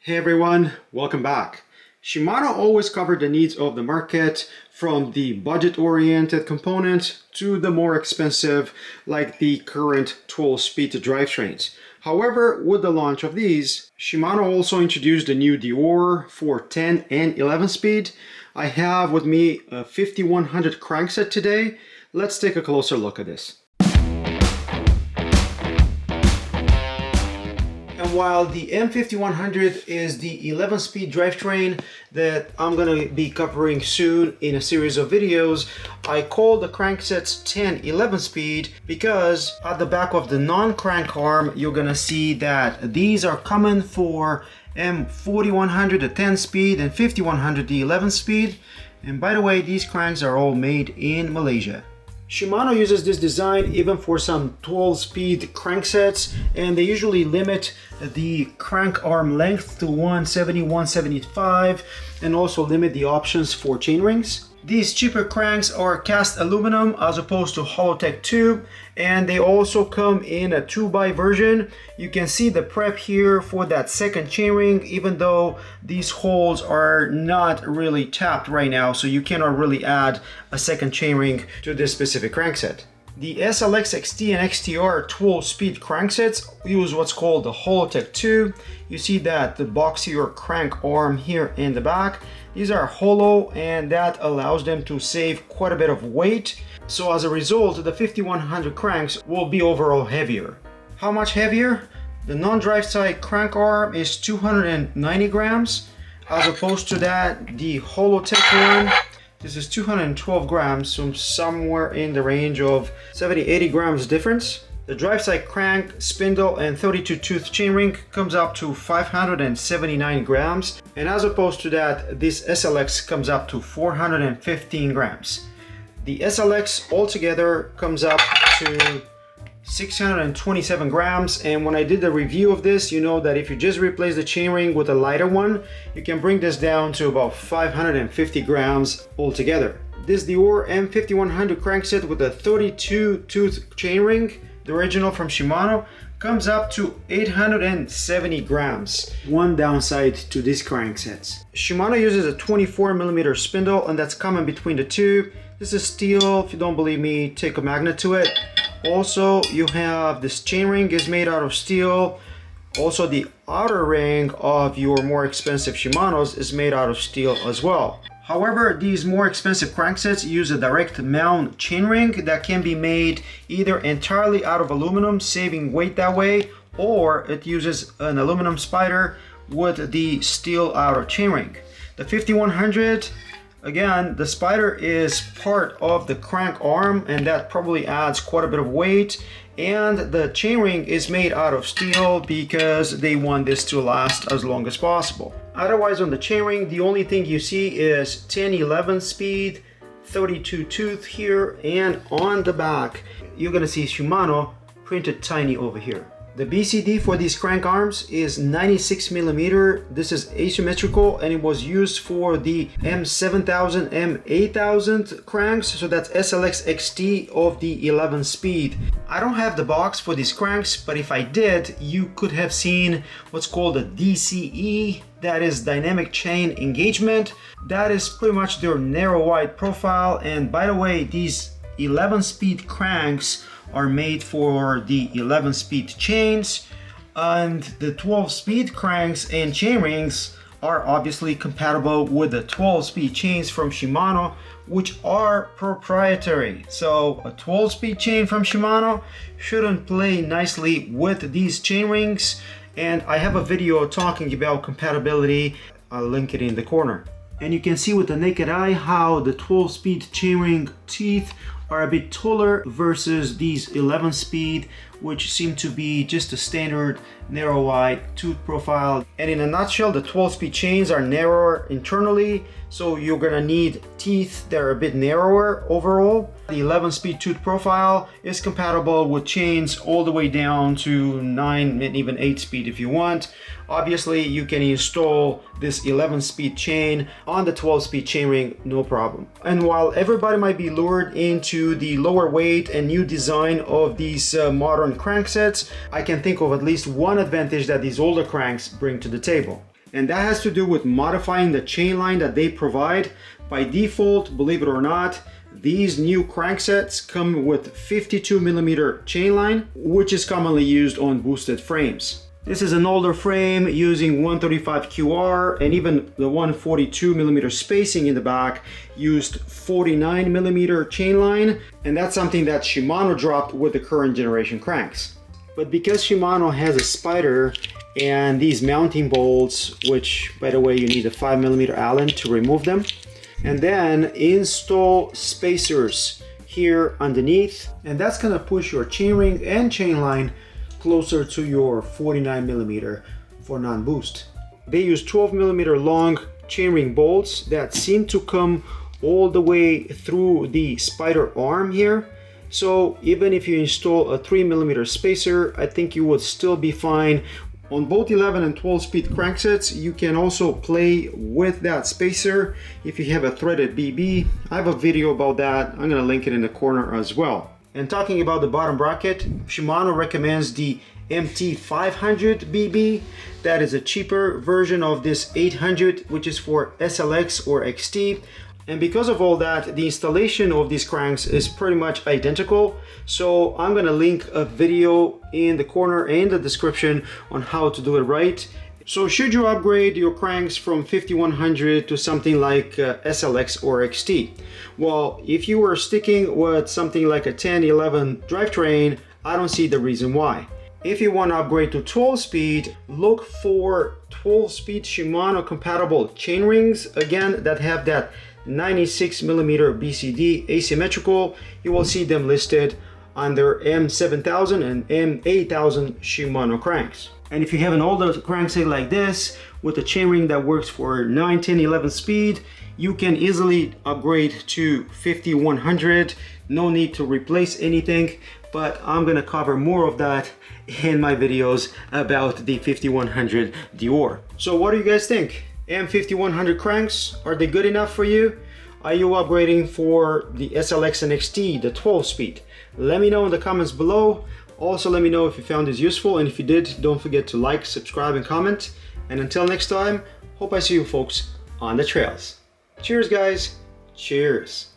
Hey everyone, welcome back. Shimano always covered the needs of the market, from the budget-oriented components to the more expensive, like the current 12-speed drivetrains. However, with the launch of these, Shimano also introduced the new Deore for 10 and 11 speed. I have with me a 5100 crankset today. Let's take a closer look at this. And while the M5100 is the 11-speed drivetrain that I'm going to be covering soon in a series of videos, I call the cranksets 10, 11-speed because at the back of the non-crank arm, you're going to see that these are common for M4100, the 10-speed, and 5100, the 11-speed. And by the way, these cranks are all made in Malaysia. Shimano uses this design even for some 12-speed cranksets, and they usually limit the crank arm length to 170, 175, and also limit the options for chainrings. These cheaper cranks are cast aluminum as opposed to Hollowtech tube, and they also come in a 2x version. You can see the prep here for that second chainring, even though these holes are not really tapped right now, so you cannot really add a second chainring to this specific crankset. The SLX XT and XTR 12-speed cranksets use what's called the Hollowtech tube. You see that the boxier crank arm here in the back. These are hollow, and that allows them to save quite a bit of weight. So as a result, the 5100 cranks will be overall heavier. How much heavier? The non-drive side crank arm is 290 grams. As opposed to that, the Hollowtech one, this is 212 grams, so somewhere in the range of 70-80 grams difference. The drive side crank, spindle, and 32-tooth chainring comes up to 579 grams. And as opposed to that, this SLX comes up to 415 grams. The SLX altogether comes up to 627 grams, and when I did the review of this, you know that if you just replace the chainring with a lighter one, you can bring this down to about 550 grams altogether. This Deore M5100 crankset with a 32-tooth chainring, the original from Shimano, comes up to 870 grams. One downside to these cranksets: Shimano uses a 24mm spindle, and that's common between the two. This is steel. If you don't believe me, take a magnet to it. Also, you have this chainring is made out of steel. Also, the outer ring of your more expensive Shimanos is made out of steel as well. However, these more expensive cranksets use a direct mount chainring that can be made either entirely out of aluminum, saving weight that way, or it uses an aluminum spider with the steel outer chainring. The 5100, again, the spider is part of the crank arm, and that probably adds quite a bit of weight. And the chainring is made out of steel because they want this to last as long as possible. Otherwise, on the chainring, the only thing you see is 10-11 speed, 32 tooth here, and on the back, you're gonna see Shimano printed tiny over here. The BCD for these crank arms is 96mm. This is asymmetrical, and it was used for the M7000, M8000 cranks, so that's SLX XT of the 11 speed. I don't have the box for these cranks, but if I did, you could have seen what's called a DCE, that is dynamic chain engagement. That is pretty much their narrow wide profile. And by the way, these 11 speed cranks are made for the 11 speed chains, and the 12 speed cranks and chainrings are obviously compatible with the 12 speed chains from Shimano, which are proprietary. So a 12 speed chain from Shimano shouldn't play nicely with these chainrings, and I have a video talking about compatibility. I'll link it in the corner. And you can see with the naked eye how the 12 speed chainring teeth are a bit taller versus these 11 speed, which seem to be just a standard narrow wide tooth profile. And in a nutshell, the 12 speed chains are narrower internally, so you're gonna need teeth that are a bit narrower overall. The 11 speed tooth profile is compatible with chains all the way down to 9 and even 8 speed if you want. Obviously, you can install this 11 speed chain on the 12 speed chainring, no problem. And while everybody might be lured into the lower weight and new design of these modern cranksets, I can think of at least one advantage that these older cranks bring to the table. And that has to do with modifying the chain line that they provide. By default, believe it or not, these new cranksets come with 52mm chain line, which is commonly used on boosted frames. This is an older frame using 135 QR, and even the 142mm spacing in the back used 49mm chain line, and that's something that Shimano dropped with the current generation cranks. But because Shimano has a Spider and these mounting bolts, which by the way you need a 5mm Allen to remove them, and then install spacers here underneath, and that's gonna push your chainring and chain line closer to your 49mm for non-boost. They use 12mm long chainring bolts that seem to come all the way through the Spider arm here. So even if you install a 3mm spacer, I think you would still be fine. On both 11 and 12 speed cranksets, you can also play with that spacer if you have a threaded BB. I have a video about that. I'm gonna link it in the corner as well. And talking about the bottom bracket, Shimano recommends the MT500 BB. That is a cheaper version of this 800, which is for SLX or XT. And because of all that, the installation of these cranks is pretty much identical. So I'm gonna link a video in the corner and the description on how to do it right. So should you upgrade your cranks from 5100 to something like SLX or XT? Well, if you were sticking with something like a 1011 drivetrain, I don't see the reason why. If you want to upgrade to 12 speed, look for 12 speed Shimano compatible chain rings, again, that have that 96mm BCD asymmetrical. You will see them listed under M7000 and M8000 Shimano cranks. And if you have an older crankset like this with a chainring that works for 9, 10, 11 speed, you can easily upgrade to 5100. No need to replace anything, but I'm gonna cover more of that in my videos about the 5100 Deore. So what do you guys think? M5100 cranks, are they good enough for you? Are you upgrading for the SLX and XT, the 12 speed? Let me know in the comments below. Also, let me know if you found this useful, and if you did, don't forget to like, subscribe, and comment. And until next time, hope I see you folks on the trails. Cheers, guys. Cheers.